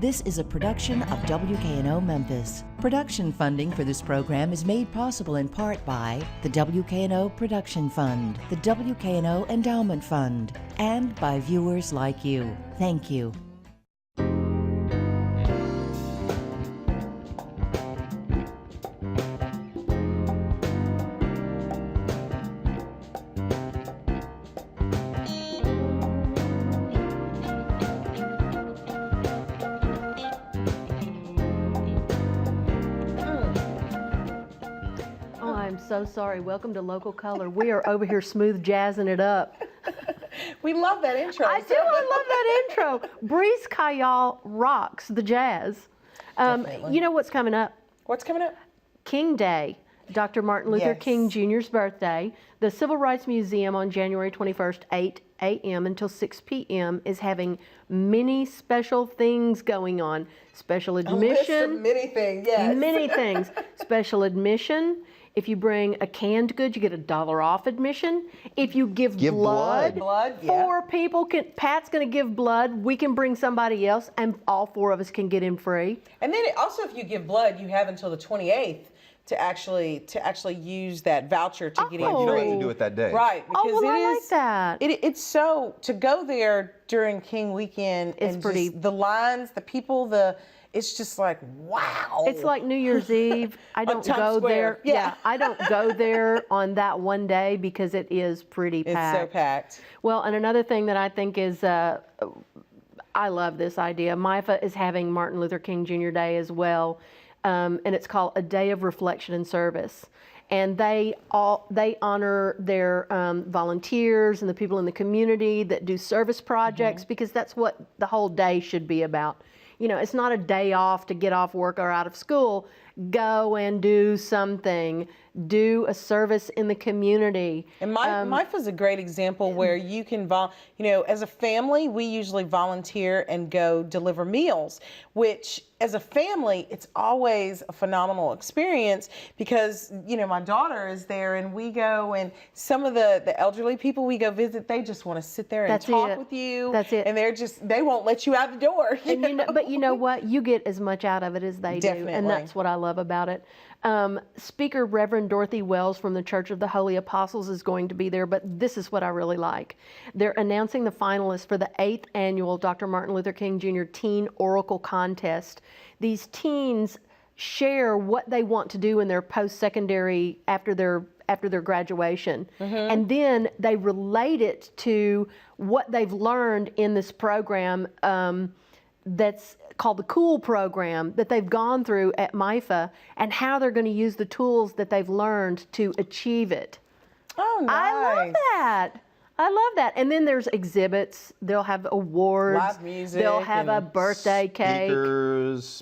This is a production of WKNO Memphis. Production funding for this program is made possible in part by the WKNO Production Fund, the WKNO Endowment Fund, and by viewers like you. Thank you. So sorry. Welcome to Local Color. We are over here smooth jazzing it up. We love that intro. I do. I love that intro. Breeze Kayal rocks the jazz. You know what's coming up? What's coming up? King Day, Dr. Martin Luther King Jr.'s birthday. The Civil Rights Museum on January 21st, 8 a.m. until 6 p.m. is having many special things going on. Special admission. A list of many things, yes. Many things. Special admission. If you bring a canned good, you get $1 off admission. If you give blood, 4 people can. Pat's going to give blood. We can bring somebody else, and all 4 of us can get in free. And then also, if you give blood, you have until the 28th to actually use that voucher to get in free. You don't have to do it that day, right? Because I like that. It's so to go there during King Weekend. It's and pretty. Just the lines, the people, It's just like, wow. It's like New Year's Eve. I don't go there. Yeah, I don't go there on that one day because it is pretty packed. It's so packed. Well, and another thing that I think is, I love this idea. MIFA is having Martin Luther King Jr. Day as well, and it's called A Day of Reflection and Service. And they honor their volunteers and the people in the community that do service projects because that's what the whole day should be about. You know, it's not a day off to get off work or out of school. Go and do something. Do a service in the community. And MIFA's a great example where you can, as a family, we usually volunteer and go deliver meals, which as a family, it's always a phenomenal experience because, my daughter is there and we go and some of the elderly people we go visit, they just want to sit there and talk with you. That's it. And they won't let you out the door. But you know what? You get as much out of it as they do. And that's what I love about it. Speaker Reverend Dorothy Wells from the Church of the Holy Apostles is going to be there, but this is what I really like. They're announcing the finalists for the 8th annual Dr. Martin Luther King Jr. Teen Oracle Contest. These teens share what they want to do in their post-secondary after their graduation. And then they relate it to what they've learned in this program that's called the COOL program that they've gone through at MIFA and how they're going to use the tools that they've learned to achieve it. Oh, nice. I love that. I love that. And then there's exhibits. They'll have awards. Live music. They'll have a birthday cake.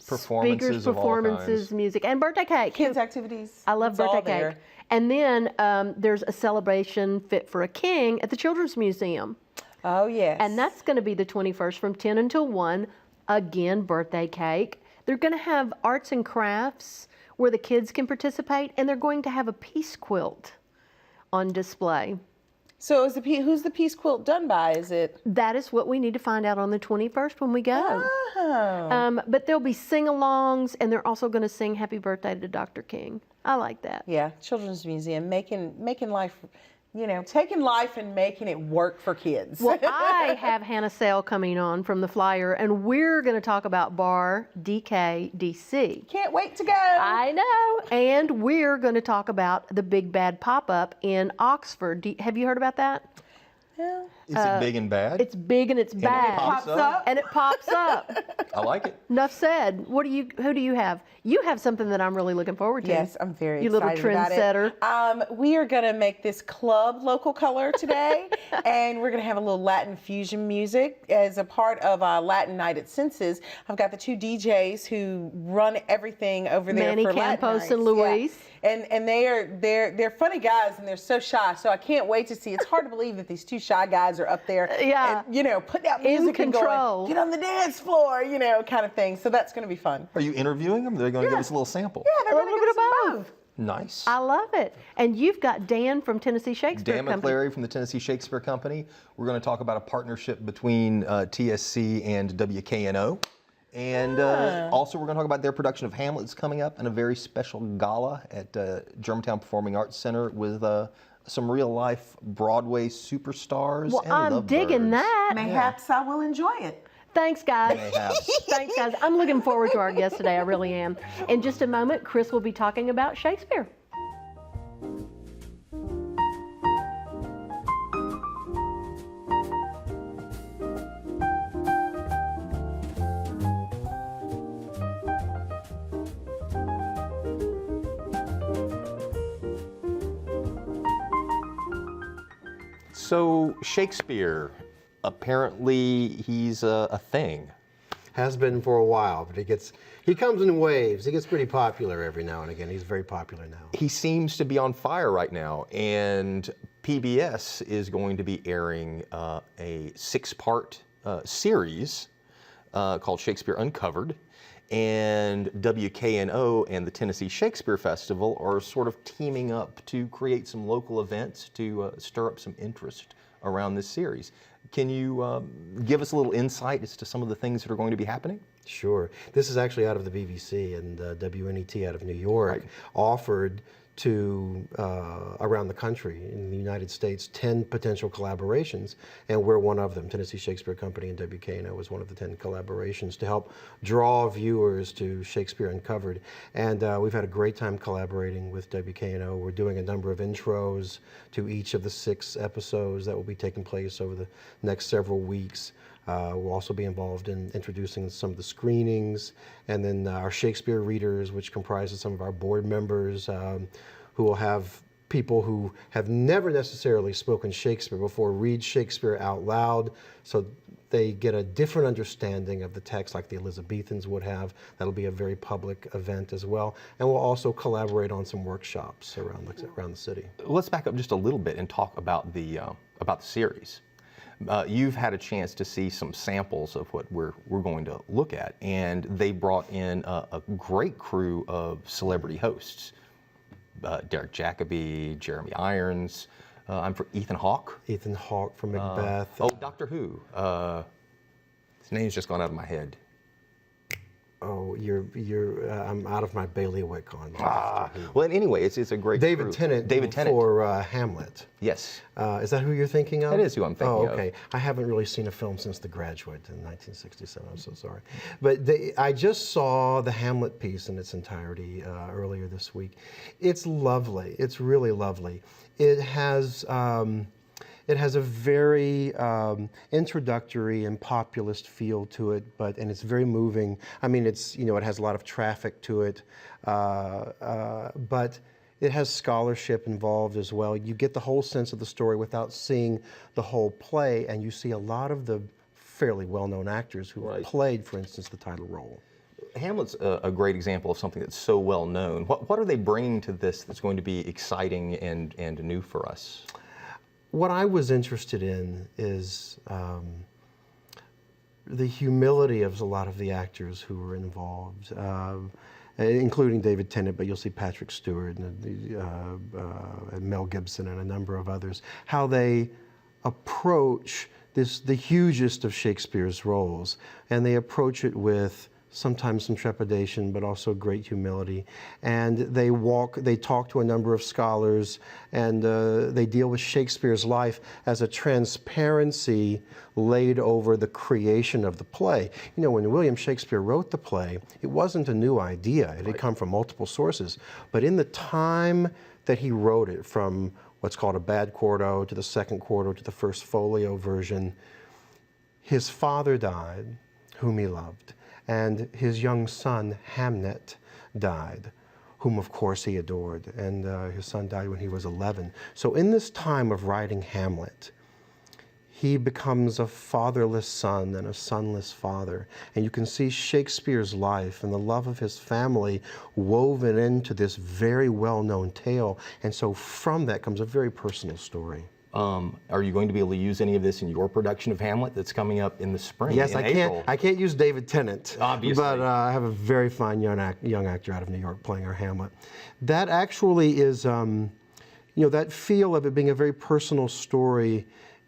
Performances of all kinds. Music, and birthday cake. Kids' activities. I love birthday cake. And then there's a celebration fit for a king at the Children's Museum. Oh, yes. And that's going to be the 21st from 10 until 1. Again, birthday cake. They're going to have arts and crafts where the kids can participate, and they're going to have a peace quilt on display. So who's the peace quilt done by? Is it? That is what we need to find out on the 21st when we go. Oh. But there'll be sing-alongs, and they're also going to sing Happy Birthday to Dr. King. I like that. Yeah, Children's Museum, making life, taking life and making it work for kids. Well, I have Hannah Sale coming on from the Flyer, and we're going to talk about Bar DKDC. Can't wait to go. I know. And we're going to talk about the Big Bad Pop-Up in Oxford. Have you heard about that? Yeah. Is it big and bad? It's big and it's bad. It pops up? And it pops up. I like it. Enough said. Who do you have? You have something that I'm really looking forward to. Yes, I'm very excited about it. You little trendsetter. We are going to make this club Local Color today, and we're going to have a little Latin fusion music as a part of Latin Night at Senses. I've got the 2 DJs who run everything over there Manny for Latin Campos nights. and Luis. Yeah. And they're funny guys, and they're so shy. So I can't wait to see. It's hard to believe that these 2 shy guys are up there. Yeah. And, putting out music and going, get on the dance floor, kind of thing. So that's going to be fun. Are you interviewing them? They're going to give us a little sample. Yeah, they're going to give us both. Nice. I love it. And you've got Dan from Tennessee Shakespeare Dan Company. McClary from the Tennessee Shakespeare Company. We're going to talk about a partnership between TSC and WKNO. And also, we're going to talk about their production of Hamlet that's coming up, and a very special gala at Germantown Performing Arts Center with some real-life Broadway superstars. Well, and I'm digging lovebirds. that. Mayhaps I will enjoy it. Thanks, guys. Mayhaps. Thanks, guys. I'm looking forward to our guest today. I really am. In just a moment, Chris will be talking about Shakespeare. So, Shakespeare, apparently he's a thing. Has been for a while, but he comes in waves. He gets pretty popular every now and again. He's very popular now. He seems to be on fire right now, and PBS is going to be airing a 6-part series called Shakespeare Uncovered, and WKNO and the Tennessee Shakespeare Festival are sort of teaming up to create some local events to stir up some interest around this series. Can you give us a little insight as to some of the things that are going to be happening? Sure. This is actually out of the BBC, and WNET out of New York offered to, around the country, in the United States, 10 potential collaborations, and we're one of them. Tennessee Shakespeare Company and WKNO was one of the 10 collaborations to help draw viewers to Shakespeare Uncovered. And we've had a great time collaborating with WKNO. We're doing a number of intros to each of the 6 episodes that will be taking place over the next several weeks. We'll also be involved in introducing some of the screenings, and then our Shakespeare readers, which comprises some of our board members, who will have people who have never necessarily spoken Shakespeare before read Shakespeare out loud, so they get a different understanding of the text like the Elizabethans would have. That'll be a very public event as well. And we'll also collaborate on some workshops around the city. Let's back up just a little bit and talk about the series. You've had a chance to see some samples of what we're going to look at, and they brought in a great crew of celebrity hosts. Derek Jacobi, Jeremy Irons, I'm for Ethan Hawke. Ethan Hawke from Macbeth. Doctor Who. His name's just gone out of my head. Oh, I'm out of my bailiwick on that. Well, anyway, it's a great David crew. Tennant. David Tennant For Hamlet. Yes. Is that who you're thinking of? That is who I'm thinking of. Oh, okay. I haven't really seen a film since The Graduate in 1967. I'm so sorry. But I just saw the Hamlet piece in its entirety earlier this week. It's lovely. It's really lovely. It has a very introductory and populist feel to it, and it's very moving. I mean, it has a lot of traffic to it, but it has scholarship involved as well. You get the whole sense of the story without seeing the whole play, and you see a lot of the fairly well-known actors who played, for instance, the title role. Hamlet's a great example of something that's so well known. What are they bringing to this that's going to be exciting and new for us? What I was interested in is the humility of a lot of the actors who were involved, including David Tennant, but you'll see Patrick Stewart and Mel Gibson and a number of others, how they approach the hugest of Shakespeare's roles, and they approach it with sometimes some trepidation, but also great humility. And they talk to a number of scholars, and they deal with Shakespeare's life as a transparency laid over the creation of the play. You know, when William Shakespeare wrote the play, it wasn't a new idea. It had come from multiple sources. But in the time that he wrote it, from what's called a bad quarto to the second quarto to the first folio version, his father died, whom he loved. And his young son, Hamnet, died, whom of course he adored. And his son died when he was 11. So in this time of writing Hamlet, he becomes a fatherless son and a sonless father. And you can see Shakespeare's life and the love of his family woven into this very well-known tale. And so from that comes a very personal story. Are you going to be able to use any of this in your production of Hamlet that's coming up in the spring? Yes, in April? I can't use David Tennant, obviously, but I have a very fine young actor out of New York playing our Hamlet. That actually is, that feel of it being a very personal story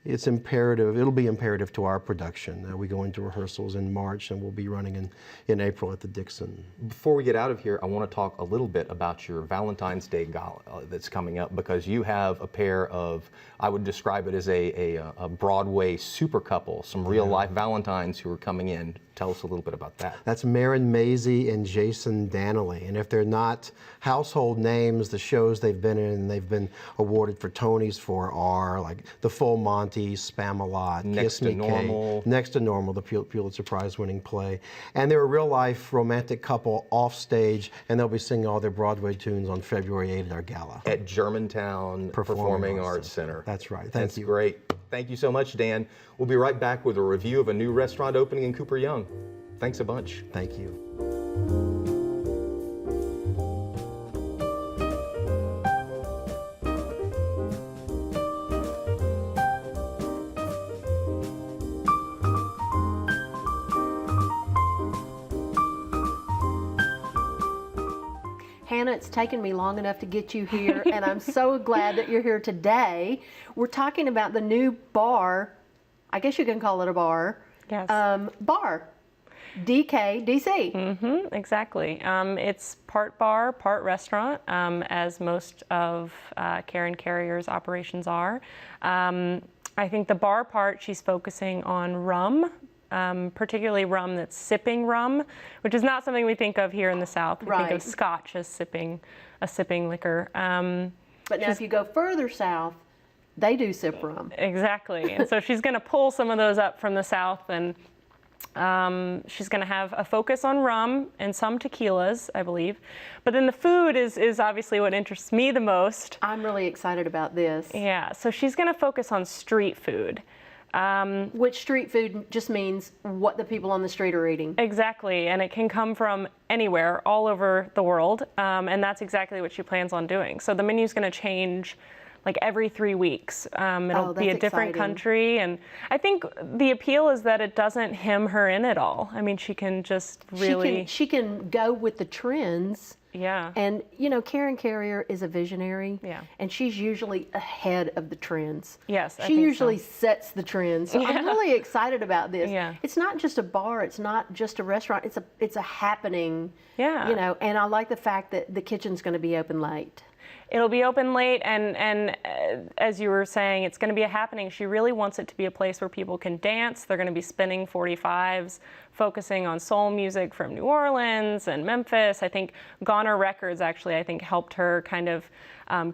it's imperative. It'll be imperative to our production. We go into rehearsals in March, and we'll be running in April at the Dixon. Before we get out of here, I want to talk a little bit about your Valentine's Day Gala that's coming up, because you have a pair of, I would describe it as a Broadway super couple, some real life Valentines who are coming in. Tell us a little bit about that. That's Marin Maisie and Jason Dannelly. And if they're not household names, the shows they've been in and they've been awarded for Tonys for are like The Full Monty, Spamalot, Next Kiss to Me Normal. Kate, Next to Normal, the Pulitzer Prize winning play. And they're a real life romantic couple off stage, and they'll be singing all their Broadway tunes on February 8th at our gala. At Germantown Performing Arts Center. That's right. That's great. Thank you so much, Dan. We'll be right back with a review of a new restaurant opening in Cooper Young. Thanks a bunch. Thank you. Hannah, it's taken me long enough to get you here, and I'm so glad that you're here today. We're talking about the new bar, I guess you can call it a bar. Yes. Bar, DKDC. Exactly. It's part bar, part restaurant, as most of Karen Carrier's operations are. I think the bar part, she's focusing on rum, particularly rum that's sipping rum, which is not something we think of here in the South. We think of Scotch as a sipping liquor. But now if you go further south, they do sip rum. Exactly. And so she's going to pull some of those up from the South, and she's going to have a focus on rum and some tequilas, I believe. But then the food is obviously what interests me the most. I'm really excited about this. Yeah, so she's going to focus on street food. Which street food just means what the people on the street are eating. Exactly, and it can come from anywhere, all over the world, and that's exactly what she plans on doing. So the menu's going to change like every 3 weeks. It'll be a different country, and I think the appeal is that it doesn't hem her in at all. I mean, she can just really... She can go with the trends. Yeah. And, you know, Karen Carrier is a visionary. Yeah. And she's usually ahead of the trends. Yes, I She think usually so. sets the trends. So I'm really excited about this. Yeah. It's not just a bar. It's not just a restaurant. It's a happening. Yeah. You know, and I like the fact that the kitchen's going to be open late. It'll be open late, and as you were saying, it's going to be a happening. She really wants it to be a place where people can dance. They're going to be spinning 45s, focusing on soul music from New Orleans and Memphis. I think Goner Records actually, helped her kind of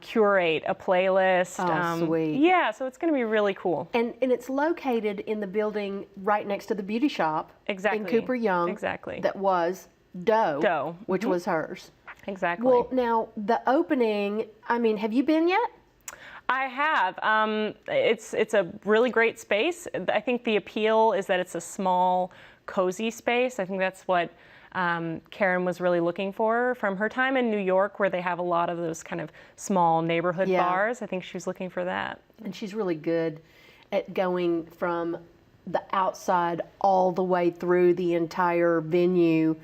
curate a playlist. Oh, sweet. Yeah, so it's going to be really cool. And it's located in the building right next to the beauty shop. Exactly. In Cooper Young. Exactly. That was Doe. Doe. Which was hers. Exactly. Well, now the opening, I mean, have you been yet? I have. It's a really great space. I think the appeal is that it's a small, cozy space. I think that's what Karen was really looking for from her time in New York, where they have a lot of those kind of small neighborhood bars. I think she was looking for that. And she's really good at going from the outside all the way through the entire venue,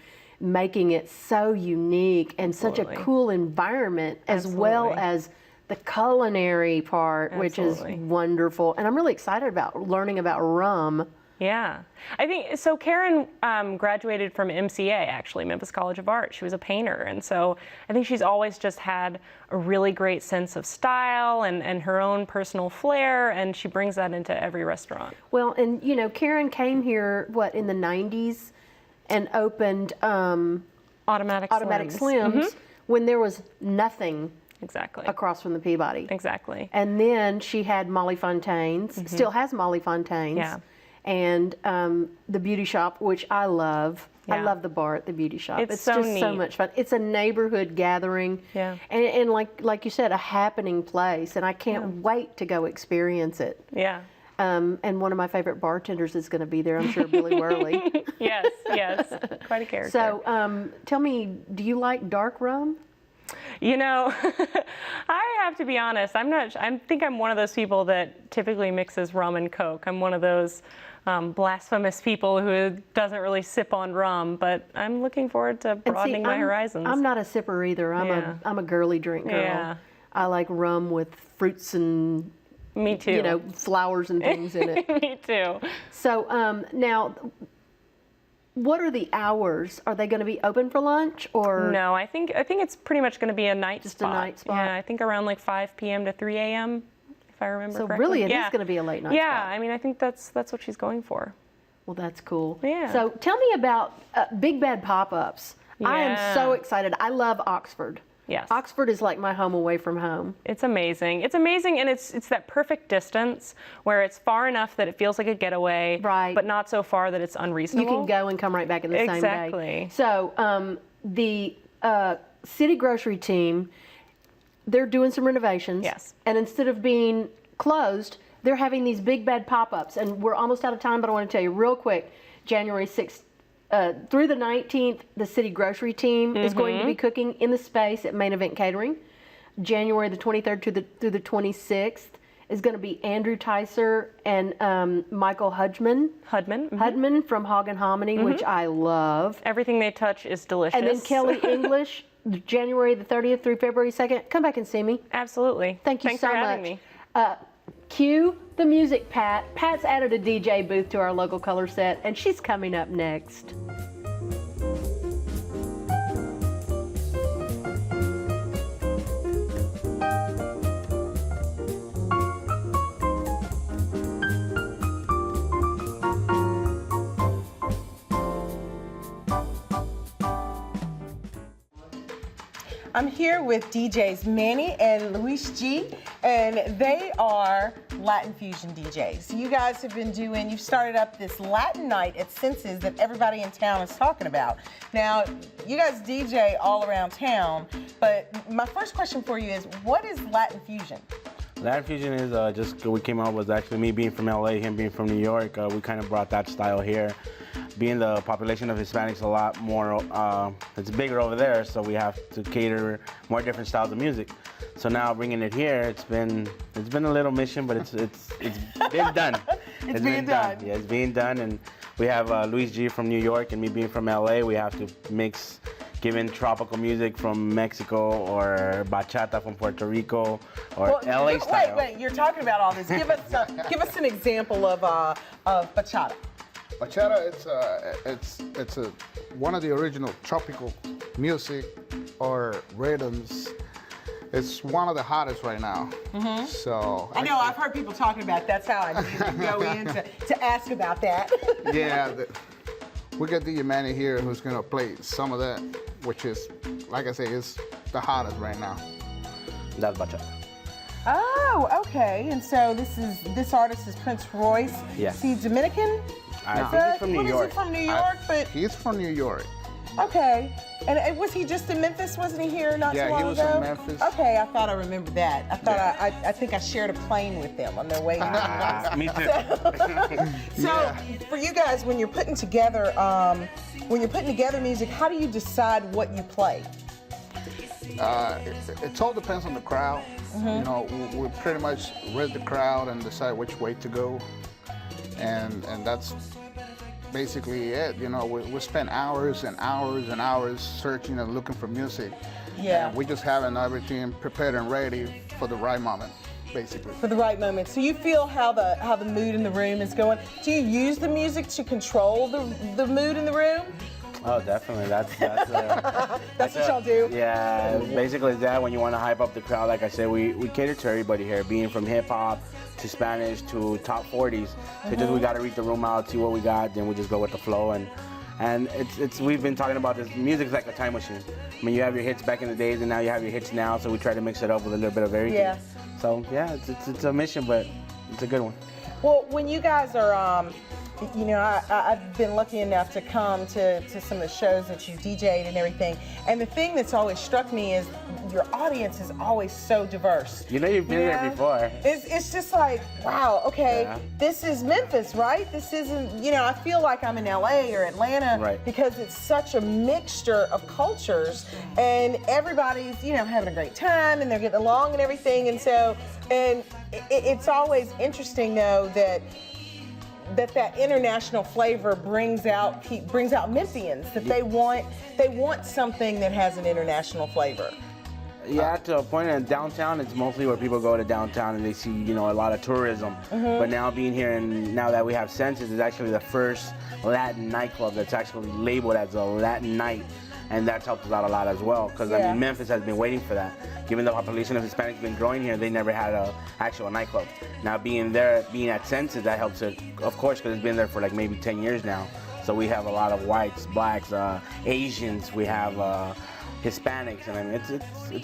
making it so unique and such a cool environment, as well as the culinary part, which is wonderful. And I'm really excited about learning about rum. Yeah, I think so. Karen graduated from MCA, actually, Memphis College of Art. She was a painter, and so I think she's always just had a really great sense of style and her own personal flair, and she brings that into every restaurant. Well, and you know, Karen came here in the 90s. And opened Automatic Slims when there was nothing across from the Peabody. Exactly. And then she had Molly Fontaine's, still has Molly Fontaine's. Yeah. And the beauty shop, which I love. Yeah. I love the bar at the beauty shop. It's so just neat. So much fun. It's a neighborhood gathering. Yeah. And like you said, a happening place. And I can't wait to go experience it. Yeah. And one of my favorite bartenders is going to be there, I'm sure, Billy Worley. Yes, quite a character. So tell me, do you like dark rum? You know, I have to be honest, I think I'm one of those people that typically mixes rum and Coke. I'm one of those blasphemous people who doesn't really sip on rum, but I'm looking forward to broadening my horizons. I'm not a sipper either. I'm a girly drink girl. Yeah. I like rum with fruits and Me too. you know, flowers and things in it. Me too. So now, what are the hours? Are they going to be open for lunch or? No, I think it's pretty much going to be a night Just a spot. night spot? Yeah, I think around like 5 p.m. to 3 a.m. if I remember So correctly. really, it is yeah. going to be a late night Yeah, spot. I mean, I think that's what she's going for. Well, that's cool. Yeah. So tell me about Big Bad Pop-Ups. I am so Yeah. excited. I love Oxford. Yes. Oxford is like my home away from home. It's amazing. It's amazing, and it's that perfect distance where it's far enough that it feels like a getaway, Right. but not so far that it's You unreasonable. can go and come right back in the same day. Exactly. So the city grocery team, they're doing some renovations. Yes. And instead of being closed, they're having these Big Bad Pop-Ups. And we're almost out of time, but I want to tell you real quick, January 6th through the 19th, the city grocery team is going to be cooking in the space at Main Event Catering. January the 23rd through the 26th is going to be Andrew Tyser and Michael Hudman. Hudman from Hog and Hominy, which I love. Everything they touch is delicious. And then Kelly English, January the 30th through February 2nd. Come back and see me. Absolutely. Thank you Thanks so for much. having me. Cue the music, Pat. Pat's added a DJ booth to our local color set, and she's coming up next. I'm here with DJs Manny and Luis G, and they are Latin fusion DJs. You guys have been you've started up this Latin night at Senses that everybody in town is talking about. Now, you guys DJ all around town, but my first question for you is, what is Latin fusion? Latin fusion is just we came out was actually me being from LA, him being from New York. We kind of brought that style here. Being the population of Hispanics a lot more, it's bigger over there, so we have to cater more different styles of music. So now bringing it here, it's been a little mission, but it's been done. It's being done. Yeah, it's being done, and we have Luis G from New York and me being from LA. We have to mix. Given tropical music from Mexico or bachata from Puerto Rico or LA style. Wait, you're talking about all this. Give us an example of bachata. Bachata, it's one of the original tropical music or rhythms. It's one of the hottest right now. Mm-hmm. So I know I've heard people talking about it. That's how I needed to go in to ask about that. Yeah, we got DJ Manny here who's gonna play some of that, which is, like I say, is the hottest right now. That's bachata. Oh, okay. And so this artist is Prince Royce. Yeah. Is he Dominican? I think he's from New York. Is he from New York? But He's from New York. okay. And was he just in Memphis? Wasn't he here not Yeah, too long he was ago? in Memphis. Okay, I thought I remembered that. I thought I think I shared a plane with them on their way here. Me too. So for you guys, when you're putting together music, how do you decide what you play? It all depends on the crowd. Mm-hmm. You know, we pretty much read the crowd and decide which way to go, and that's basically it. You know, we spend hours and hours and hours searching and looking for music. Yeah. And we just having everything prepared and ready for the right moment, basically. For the right moment. So you feel how the mood in the room is going. Do you use the music to control the mood in the room? Oh, definitely. That's That's what y'all do? Yeah, basically that. When you want to hype up the crowd, like I said, we cater to everybody here, being from hip hop to Spanish to top 40s. So just we got to read the room out, see what we got, then we just go with the flow. And it's we've been talking about this. Music's like a time machine. I mean, you have your hits back in the days, and now you have your hits now. So we try to mix it up with a little bit of everything. Yeah. So yeah, it's a mission, but it's a good one. Well, when you guys are, you know, I've been lucky enough to come to some of the shows that you DJ'd and everything. And the thing that's always struck me is your audience is always so diverse. You know, you've been there before. It's just like, wow, okay, Yeah. this is Memphis, right? This isn't, you know, I feel like I'm in LA or Atlanta Right. because it's such a mixture of cultures and everybody's, you know, having a great time and they're getting along and everything. And so, and it's always interesting though that international flavor brings out Memphians, that they want something that has an international flavor. Yeah, to a point. In downtown, it's mostly where people go to downtown and they see, you know, a lot of tourism. But now being here and now that we have Senses, it's actually the first Latin nightclub that's actually labeled as a Latin night. And that's helped us out a lot as well, because I mean, Memphis has been waiting for that. Given the population of Hispanics been growing here, they never had an actual nightclub. Now being there, being at Senses, that helps it, of course, because it's been there for like maybe 10 years now. So we have a lot of whites, blacks, Asians, we have Hispanics, and I mean, it's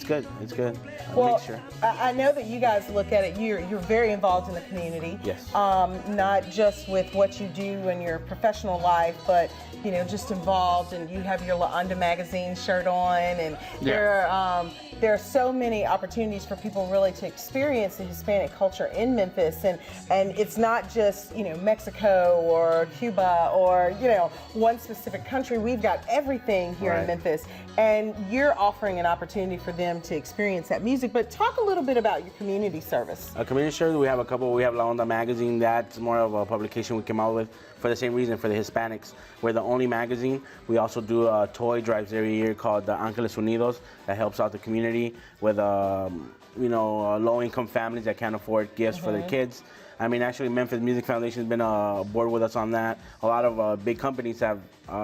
good. It's good. Well, I know that you guys look at it. You're very involved in the community. Yes. Not just with what you do in your professional life, but you know, just involved. And you have your La Onda magazine shirt on, and there are so many opportunities for people really to experience the Hispanic culture in Memphis. And it's not just, you know, Mexico or Cuba or, you know, one specific country. We've got everything here in Memphis, and you're offering an opportunity for them to experience that music. But talk a little bit about your community service. A community service, we have a couple. We have La Onda magazine. That's more of a publication we came out with for the same reason, for the Hispanics. We're the only magazine. We also do toy drives every year called the Angeles Unidos that helps out the community with you know, low-income families that can't afford gifts for their kids. I mean, actually, Memphis Music Foundation has been aboard with us on that. A lot of big companies have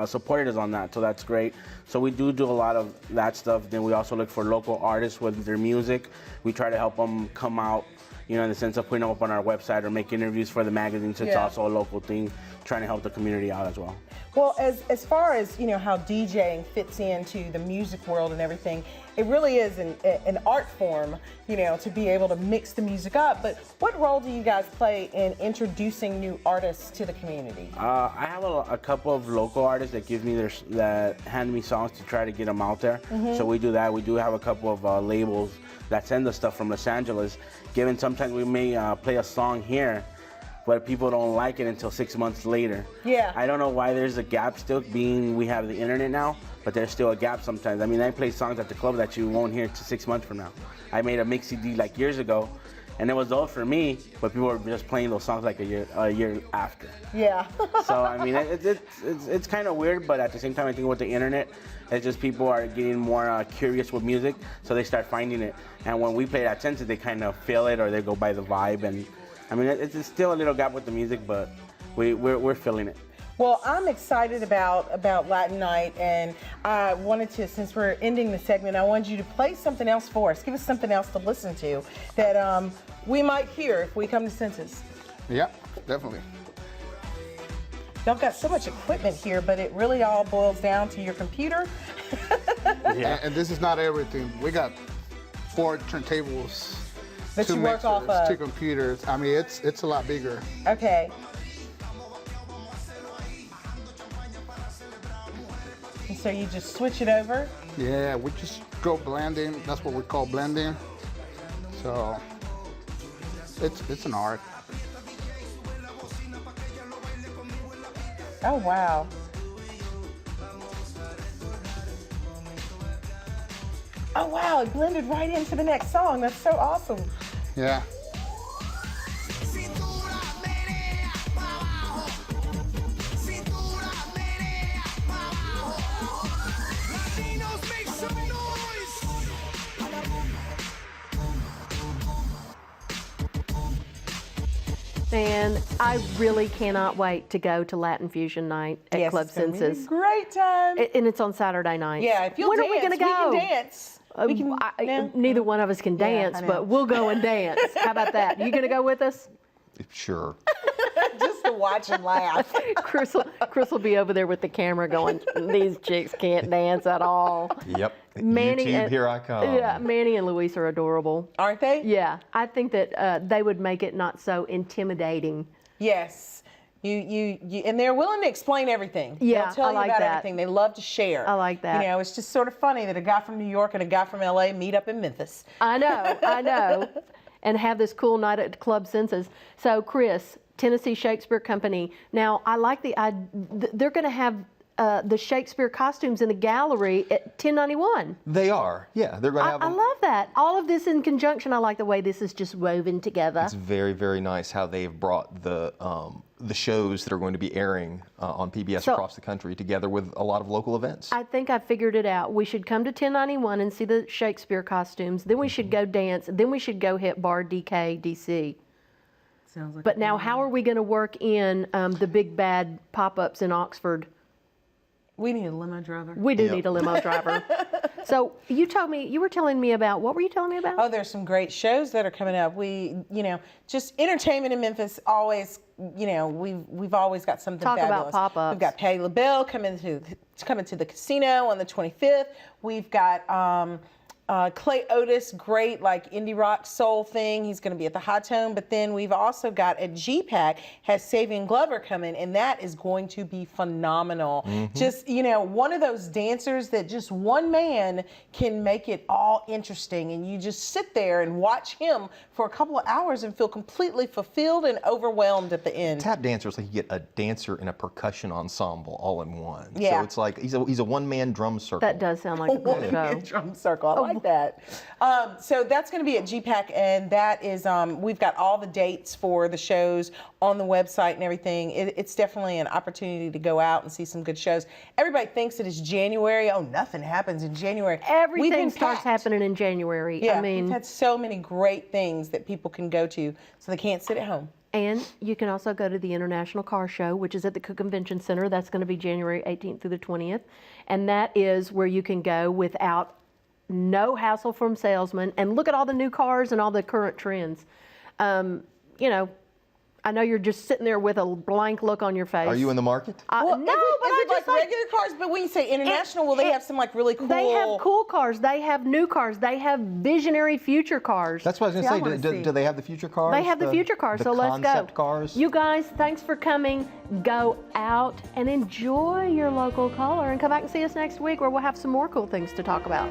supported us on that, so that's great. So we do a lot of that stuff. Then we also look for local artists with their music. We try to help them come out, you know, in the sense of putting them up on our website or make interviews for the magazine, so it's also a local thing, trying to help the community out as well. Well, as far as, you know, how DJing fits into the music world and everything, it really is an art form, you know, to be able to mix the music up. But what role do you guys play in introducing new artists to the community? I have a couple of local artists that give me that hand me songs to try to get them out there. So we do that. We do have a couple of labels that send us stuff from Los Angeles. Given sometimes we may play a song here, but people don't like it until 6 months later. Yeah. I don't know why there's a gap still, being we have the internet now, but there's still a gap sometimes. I mean, I play songs at the club that you won't hear till 6 months from now. I made a mix CD like years ago, and it was old for me, but people were just playing those songs like a year after. Yeah. So I mean, it's kind of weird, but at the same time, I think with the internet, it's just people are getting more curious with music, so they start finding it. And when we play it at Senses, they kind of feel it, or they go by the vibe. And I mean, it's still a little gap with the music, but we're feeling it. Well, I'm excited about Latin Night, and I wanted to, since we're ending the segment, I wanted you to play something else for us. Give us something else to listen to that we might hear if we come to Senses. Yeah, definitely. Y'all got so much equipment here, but it really all boils down to your computer. And this is not everything. We got 4 turntables, that 2 you work mixers, off of. 2 computers. I mean, it's a lot bigger. Okay. And so you just switch it over? Yeah, we just go blending. That's what we call blending. So it's an art. Oh, wow. Oh, wow, it blended right into the next song. That's so awesome. Yeah. And I really cannot wait to go to Latin Fusion Night at Club it's gonna be Senses. a great time. And it's on Saturday night. Yeah, if you'll when dance, are we going to go? We can dance. We can, no. Neither one of us can dance, I know. but we'll go and dance. How about that? You going to go with us? Sure. Just to watch and laugh. Chris will be over there with the camera going, these chicks can't dance at all. Yep. Manny YouTube, and, here I come. Yeah, Manny and Luis are adorable. Aren't they? Yeah, I think that they would make it not so intimidating. Yes. You and they're willing to explain everything. Yeah, They'll tell I you like about that. everything. They love to share. I like that. You know, it's just sort of funny that a guy from New York and a guy from LA meet up in Memphis. I know. And have this cool night at Club Senses. So, Chris, Tennessee Shakespeare Company. Now, I like they're going to have the Shakespeare costumes in a gallery at 1091. They are. Yeah, they're going to have I them. love that. All of this in conjunction. I like the way this is just woven together. It's very, very nice how they've brought the the shows that are going to be airing on PBS So- across the country, together with a lot of local events. I think I figured it out. We should come to 1091 and see the Shakespeare costumes. Then we should go dance. Then we should go hit Bar DK DC. Sounds like But now, how are we going to work in the big bad pop-ups in Oxford? we need a limo driver. We do Yep. need a limo driver. So you were telling me about, what were you telling me about? Oh, there's some great shows that are coming up. Just entertainment in Memphis always, we've always got something Talk about fabulous. pop-ups. We've got Patti LaBelle coming to the casino on the 25th. We've got Clay Otis, great like indie rock soul thing. He's going to be at the Hot Tone. But then we've also got at GPAC has Savion Glover coming, and that is going to be phenomenal. Just, one of those dancers that just one man can make it all interesting, and you just sit there and watch him for a couple of hours and feel completely fulfilled and overwhelmed at the end. Tap dancer is like you get a dancer and a percussion ensemble all in one. Yeah. So it's like he's a one-man drum circle. That does sound like a good show. Drum circle. I like that. So that's going to be at GPAC, and that is we've got all the dates for the shows on the website and everything. It's definitely an opportunity to go out and see some good shows. Everybody thinks it is January. Oh, nothing happens in January. We've Everything been starts packed. happening in January. Yeah, I mean, we've had so many great things that people can go to, so they can't sit at home. and you can also go to the International Car Show, which is at the Cook Convention Center. That's going to be January 18th through the 20th. And that is where you can go without no hassle from salesmen and look at all the new cars and all the current trends. I know you're just sitting there with a blank look on your face. Are you in the market? No, but is I it just like regular cars? But when you say international, will they have some like really cool? They have cool cars. They have new cars. They have visionary future cars. That's what I was See, I going wanna to say. see. Do they have the future cars? They have the future cars, the so let's go. concept cars? You guys, thanks for coming. Go out and enjoy your local color and come back and see us next week where we'll have some more cool things to talk about.